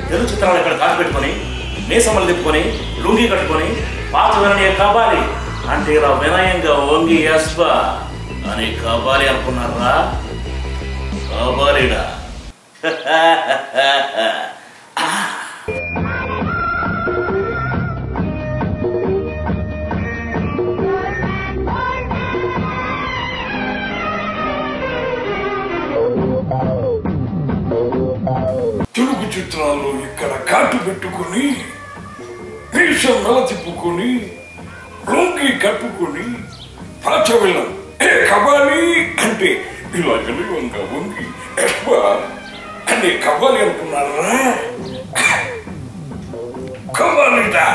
తెలుగు చిత్రాలు ఇక్కడ కాటు పెట్టుకొని మీసమ్మలు తిప్పుకొని లుంగి కట్టుకొని పాత వినని కబాలి అంటే ఇలా వినయంగా వంగి ఎస్బా అని కబాలి అనుకున్నారా? కబాలిడా తెలుగు చిత్రాల్లో ఇక్కడ కాటు పెట్టుకుని మీసం మెల తిప్పుకొని లుంగి కట్టుకుని పాత వెళ్ళం కబాలి అంటే ఇలా వినయంగా వంగి ఎస్బా అని కబాలి అనుకున్నారా? కబాలిడా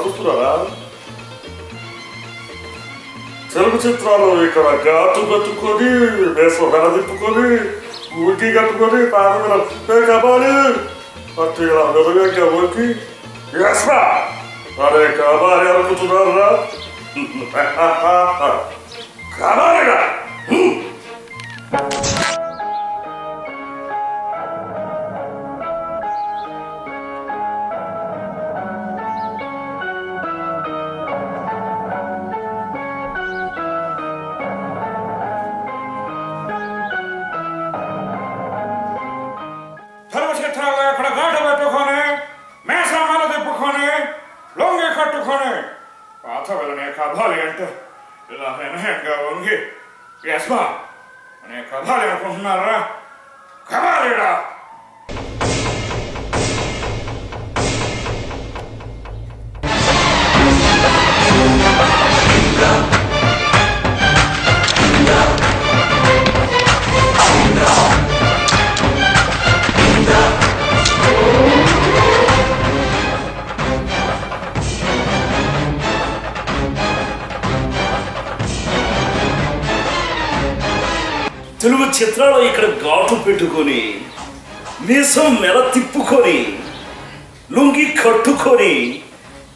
చూస్తున్నారా? తెలుగు చిత్రాలు ఇక్కడ గాటు కట్టుకొని వేసం వెనదిప్పుకొని ఊరికి కట్టుకొని పాదం కబాలి అట్టు ఇలా వెలుగంగా ఊరికి అరే కబాలి అనుకుంటున్నారా? కబాలిగా ఇక్కడ గాట పెట్టుకొని మేసమ్మలు తిప్పుకొని లొంగి కట్టుకొని పాత వెళ్ళనే కబాలి అంటే ఇలా వినయంగా వంగి ఎస్బా అనే కబాలి అనుకుంటున్నారా? కబాలిడా తెలుగు చిత్రాలు ఇక్కడ ఘాటు పెట్టుకొని మీసం మెల తిప్పుకొని లుంగి కట్టుకొని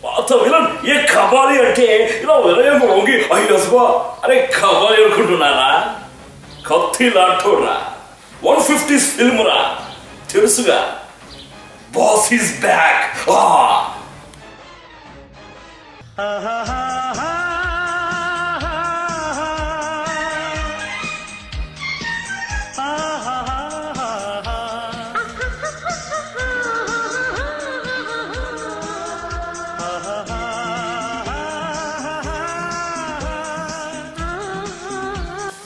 పాత విలన్ ఏ కబాలి అంటే ఇలా వినయంగా వంగి అయ్యస్బా అరే కబాలి అనుకుంటున్నారా? కత్తి లాంటోరా 150s ఫిల్మ్ రా తెలుసుగా. Boss is back.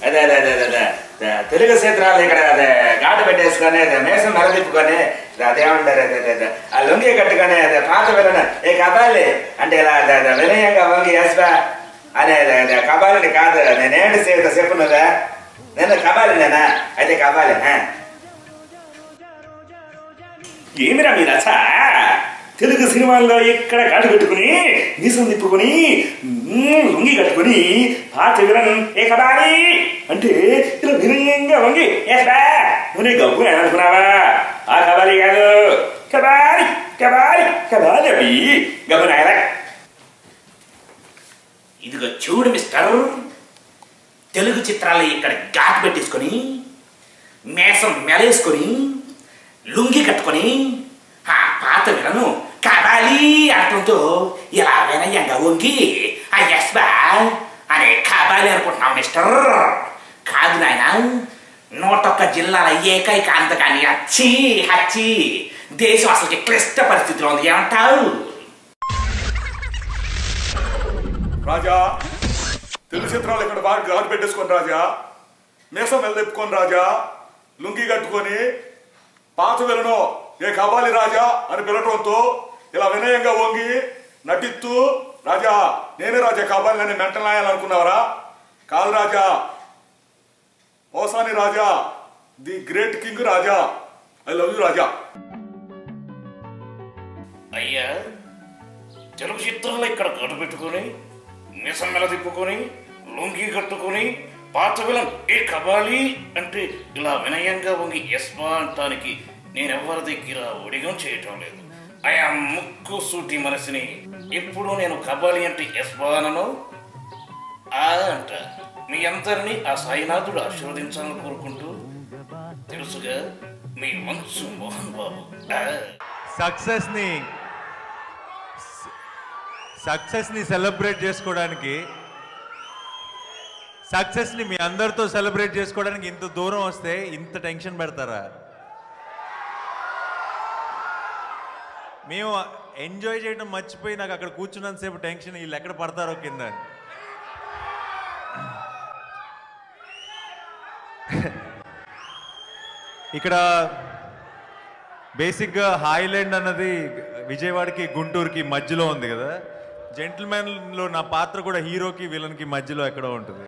అదే అదే అదే అదే తెలుగు చిత్రాలు ఇక్కడ అదే ఘాటు పెట్టేసుకొని అదే మేసం మెలదిప్పుకొని అదేమంటారు అదే అదే ఆ లొంగి కట్టుకొని అదే పాత వెళ్ళన ఏ కబాలి అంటే ఇలా వినయంగా వంగి ఎస్బా అనే అదే కబాలిని కాదు నేనేంటి చేత చెప్పు నువ్వే నేను కబాలి నేనా అయితే కబాలి ఏమిరా మీరచ్చ తెలుగు సినిమాల్లో ఇక్కడ కాటు పెట్టుకుని మీసం తిప్పుకొని లుంగి కట్టుకుని పాత విలన్ ఏ కబాలి అంటే ఇలా వినయంగా వంగి ఎస్బా నువ్వు గబ్బు అనుకున్నావా? ఆ కబాలి కాదు, కబాలి కబాలి కబాలి అవి గబ్బు నాయన. ఇదిగో చూడు మిస్టర్, తెలుగు చిత్రాలు ఇక్కడ ఘాటు పెట్టేసుకొని మేసం మెలేసుకొని లుంగి కట్టుకొని ఆ పాత విలను కబాలి అంటుంటూ ఇలా వినయంగా వంగి ఆ ఎస్బా అనే కబాలి అనుకుంటున్నావు మిస్టర్. కాదు నాయన, 101 జిల్లాల ఏకైక అంతకాని హచ్చి హచ్చి దేశం అసలు క్లిష్ట పరిస్థితిలో ఉంది. ఏమంటావు రాజా? తెలుగు చిత్రాలు ఇక్కడ బాగా ఘాటు పెట్టేసుకొని రాజా, మీసం వెళ్ళిప్పుకొని రాజా, లుంగి కట్టుకొని పాత వెళ్ళను ఏ కబాలి రాజా అని పిలవడంతో ఇలా వినయంగా వంగి నటిస్తూ రాజా నేనే రాజా కబాలి అని మెంటల్ నాయాలనుకున్నావరా? కాదు రాజా, ఓసాని Raja, the great king Raja, I love you Raja. అయ్యా తెలుగు చిత్రాలు ఇక్కడ గడు పెట్టుకొని నిసం మెల తిప్పుకొని లొంగి కట్టుకొని పాత విలన్ ఏ కబాలి అంటే ఇలా వినయంగా వంగి ఎస్మా అంటానికి నేనెవరి దగ్గర ఒడిగం చేయటం లేదు. ఆయా ముక్కు సూటి మనసుని ఎప్పుడు నేను కబాలి అంటే ఎస్మానను ఆ అంట. మీ అందరినీ ఆ సాయినాథుడు ఆశీర్వదించాలని కోరుకుంటూ తెలుసుగా మీ మంచు మోహన్ బాబు. సక్సెస్ని సెలబ్రేట్ చేసుకోవడానికి, సక్సెస్ని మీ అందరితో సెలబ్రేట్ చేసుకోవడానికి ఇంత దూరం వస్తే ఇంత టెన్షన్ పెడతారా? మేము ఎంజాయ్ చేయడం మర్చిపోయి నాకు అక్కడ కూర్చున్నంతసేపు టెన్షన్ వీళ్ళు ఎక్కడ పడతారో కింద. ఇక్కడ బేసిక్గా హాయ్లాండ్ అన్నది విజయవాడకి గుంటూరుకి మధ్యలో ఉంది కదా. జెంటిల్మెన్లో నా పాత్ర కూడా హీరోకి విలన్కి మధ్యలో ఎక్కడో ఉంటుంది.